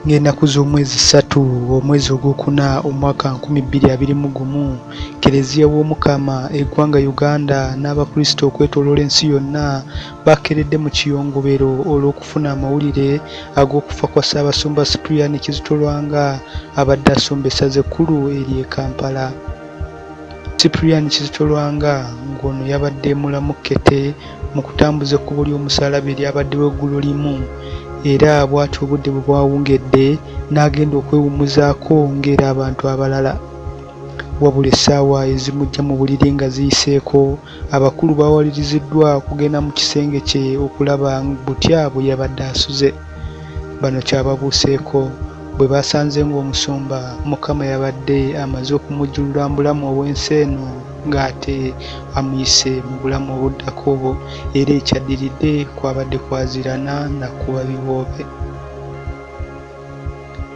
Ng'ennaku z'omwezi 3 omwezi ogwokuna omwaka 2021 Kereziya w'Omukama eggwanga Uganda n'Abakristo okwetooloola ensi yonna bakeeredde mu kiyongobero olw'okufuna amawulire ag'okufa kwa Ssaabasumba Cyprian Kizito Lwanga abadde asumba essaza ekkulu ery'e Kampala. Cyprian Kizito Lwanga ng'ono yabadde mulamukkete mu kutambuza ekkubo ly'omusaalaba eryabaddewo eggulo limu, era bw'atyo obudde bwe bwawungedde n'agenda okwewummuzaako ng'era abantu abalala. Wabula essaawa ezimujja mu buliri nga ziyiseeko, abakulu baawaliriziddwa okugenda mu kisenge kye okulaba butya bwe yabadde asuze. Bano kyababuuseeko bwe basanze ng'omusumba Mukama yabadde amaze okumujjulula mu bulamu obw'ensi eno ng'ate amuyise mu bulamu obuddako, era ekyaddiridde kwabadde kwazirana na kuba biboobe.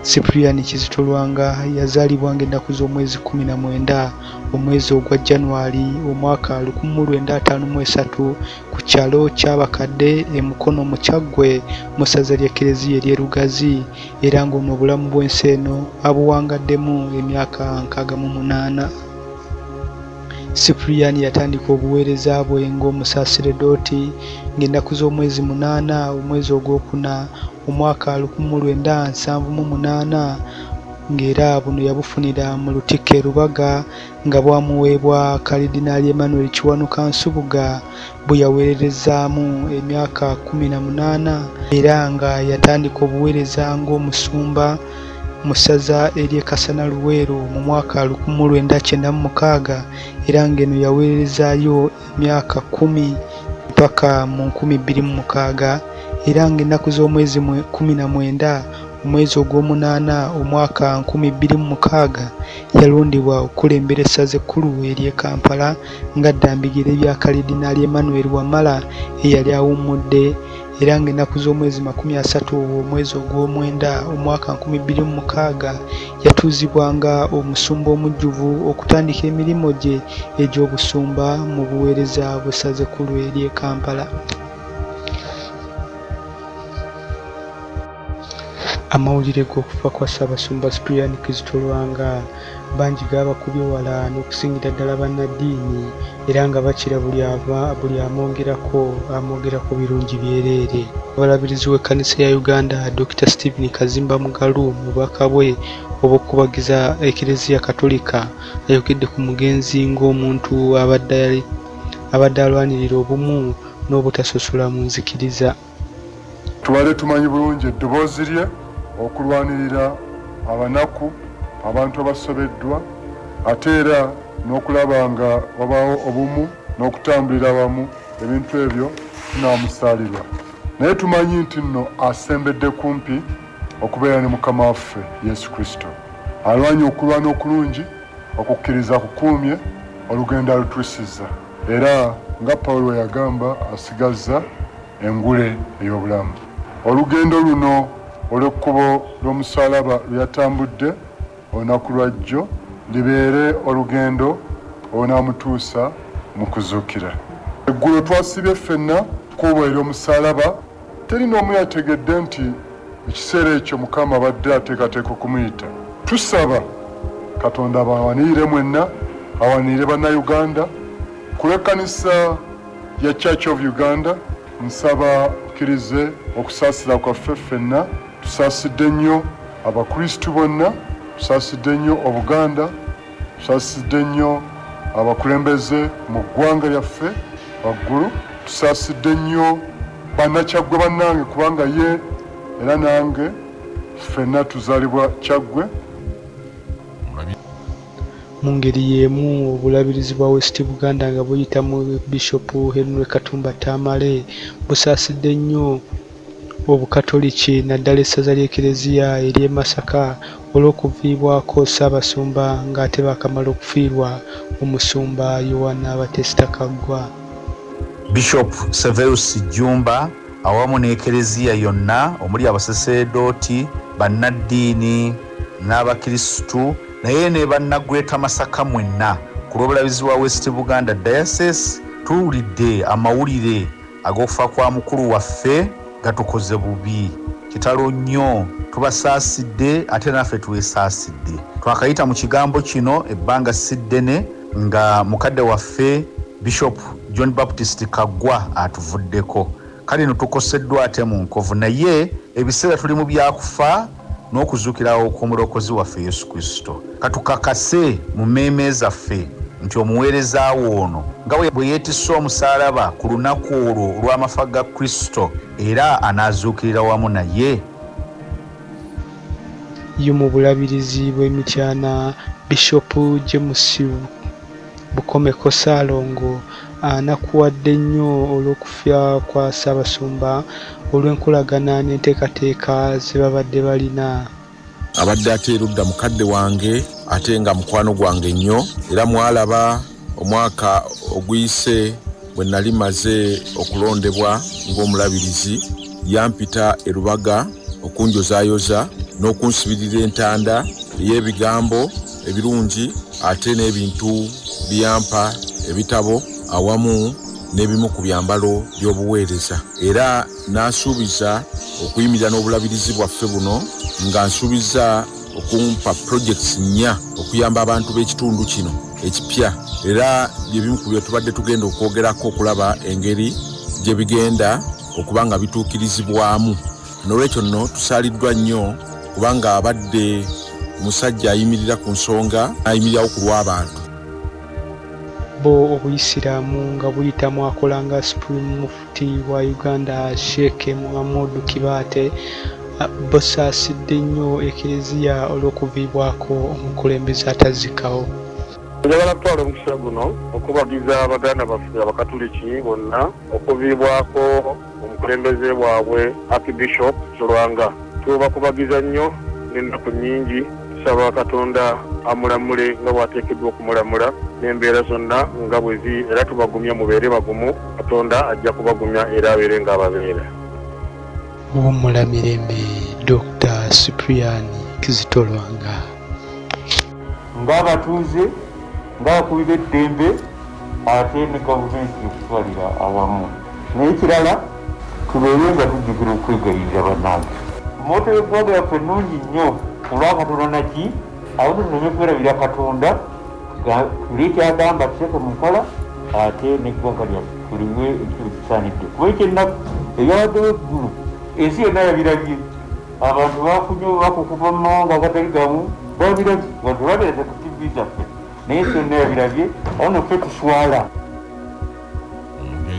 Cyprian Kizito Lwanga yazaalibwa ng'ennaku z'omwezi 19 omwezi ogwa January omwaka 1953 ku kyalo ky'Abakadde e Mukono mu Kyaggwe mu ssaza lya Kereziya ery'e Lugazi, era ng'ono obulamu bw'ensi eno abuwangaddemu emyaka 68. Cyprian yatandika obuweereza bwe ng'omusaseredooti ng'ennaku z'omwezi 8 omwezi ogwokuna omwaka 1978 ng'era buno yabufunira mu Lutikko Lubaga nga bwamuweebwa Kalidinaali Emmanuel Kiwanuka Nsubuga bwe yaweererezaamu emyaka 18, era nga yatandika obuweereza ng'omusumba mu ssaza ery'e Kasana Luweero mu mwaka 1996, era ng'eno yaweererezaayo emyaka 10 mpaka mu 2006, era ng'ennaku z'omwezi 19 omwezi ogw'omunaana omwaka 2006 yalondebwa okukulembera essaza ekkulu ery'e Kampala ng'addambigire bya Kalidinaali Emmanuel Wamala eyali awummudde, era ng'ennaku z'omwezi 30 omwezi ogw'omwenda omwaka 2006 yatuuzibwanga omusumba omujjuvu okutandika emirimu gye egy'obusumba mu buweereza bw'essaza ekkulu ery'e Kampala. Amawulire g'okufa kwa Ssaabasumba Cyprian Kizito Lwanga bangi gaabakubye wala n'okusingira ddala bannaddiini, era nga bakira buli amwogerako birungi byereere. Abalabirizi w'ekkanisa ya Uganda Dr. Stephen Kazimba Mugalu mu bubaka bwe obw'okubagiza Eklezia Katolika ayogedde ku mugenzi ng'omuntu abadde alwanirira obumu n'obutasosola mu nzikiriza. Tubale tumanyi bulungi eddoboozi lye okulwanirira abanaku, abantu abasobeddwa, ate era n'okulaba nga wabaawo obumu n'okutambulira wamu, ebintu ebyo tunaamusaalirwa. Naye tumanyi nti nno asembedde kumpi okubeera ne Mukama waffe Yesu Kristo. Alwanye okulwana okulungi, okukkiriza kukuumye, olugendo alutuusizza, era nga Pawulo yagamba asigazza engule ey'obulamu. Olugendo luno olw'ekkubo lw'omusaalaba lwe yatambudde olunaku lwajjo libeere olugendo olunaamutuusa mu kuzuukira. Eggulo twasibye ffenna kkubo ery'omusaalaba. Teri n'omu yategedde nti ekiseera ekyo Mukama abadde ateekateeka okumuyita. Tusaba Katonda abawanirire mwenna, awanirire bannayuganda. Ku lw'ekkanisa ya Church of Uganda nsaba kkirize okusaasira kwaffe ffenna. Tusaasidde nnyo Abakristu bonna, tusaasidde nnyo Obuganda, tusaasidde nnyo abakulembeze mu ggwanga lyaffe waggulu, tusaasidde nnyo bannakyaggwe bannange kubanga ye era nange ffenna tuzaalibwa Kyaggwe. Mu ngeri y'emu obulabirizi bwa West Buganda nga buyita mu Bishop Henry Katumba Tamale busaasidde nnyo Obukatoliki naddala essaza ly'Eklezia ery'e Masaka olw'okuviibwako Ssaabasumba ng'ate baakamala okufiirwa omusumba Yohana Batista Kaggwa. Bishop Severus Jumba awamu n'Eklezia yonna omuli abasaseredooti, bannaddiini n'Abakristu, naye ne bannagweta Masaka mwenna ku lw'obulabizi bwa West Buganda Diocese tuwulidde amawulire ag'okufa kwa mukulu waffe gatukoze bubi. Kitalo nnyo tubasaasidde ate naffe tuwesaasidde. Twakayita mu kigambo kino ebbanga si ddene nga mukadde waffe Bishop John Baptist Kaggwa atuvuddeko. Kale no tukoseddwa ate mu nkovu, naye ebiseera tuli mu byakufa n'okuzuukirawo kw'omulokozi waffe Yesu Kristo. Katukakase mu mmeeme zaffe nti omuweereza ono nga bwe yeetisse omusaalaba ku lunaku olwo olw'amafa ga Kristo era anaazuukirira wamu naye. Yo mu bulabirizi bw'emityana Bishop James Bukomeko Saalongo anakuwadde nnyo olw'okufya kwa Ssaabasumba olw'enkolagana n'enteekateeka ze babadde balina. Abadde ateerudda mukadde wange ate nga mukwano gwange nnyo, era mwalaba omwaka oguyise bwe nali maze okulondebwa ng'omulabirizi yampita e Rubaga okunjozaayoza n'okunsibirira entanda ey'ebigambo ebirungi ate n'ebintu byampa ebitabo awamu n'ebimu ku byambalo by'obuweereza, era n'asuubiza okuyimirira n'obulabirizi bwaffe buno nga nsuubiza okumpa projects 4 okuyamba abantu b'ekitundu kino ekipya, era bye bimu ku bye tubadde tugenda okwogerako okulaba engeri gye bigenda okuba nga bituukirizibwamu. N'olwekyo nno tusaaliddwa nnyo kubanga abadde musajja ayimirira ku nsonga ayimirirawo ku lw'abantu. Bo obuyisiraamu nga buyitamu akolanga Supreme Mufti wa Uganda Sheikh Muhammad Kibaate bosaasidde nnyo ekereziya olw'okuviibwako omukulembeze atazikawo. Njagala kutwala omukisa guno okubagiza abaganda baffe abakatuliki bonna okuviibwako omukulembeze bwabwe Archbishop Lwanga. Tubakubagiza nnyo n'ennaku nnyingi, tusaba Katonda amulamule nga bw'ateekeddwa okumulamula n'embeera zonna nga bwe ziri, era tubagumya mubeere bagumu. Katonda ajja kubagumya era abeere ng'ababeera. Omulamirembe Dr. Cyprian Kizito Lwanga. Ng'abatuuze ng'abakubi b'eddembe ate ne gavumenti okutwalira awamu. Naye kirala tubeere nga tujjukira okwegayirira bannange. Mmoto y'eggwanga yaffe nnungi nnyo olw'Akatonda naki awo tunyumye kwerabira Katonda tuli kyagamba tuteeke mu nkola ate n'eggwanga lyaffe tuliwe ekiro kisaanidde. Kuba ekyennaku eyawaddewo eggulu ensi yonna yabirabye, abantu bafunye obubaka okuva mu mawanga agatali gamu babirabye nga tebabereze ku TV zaffe, naye ensi yonna yabirabye. Awo naffe tuswala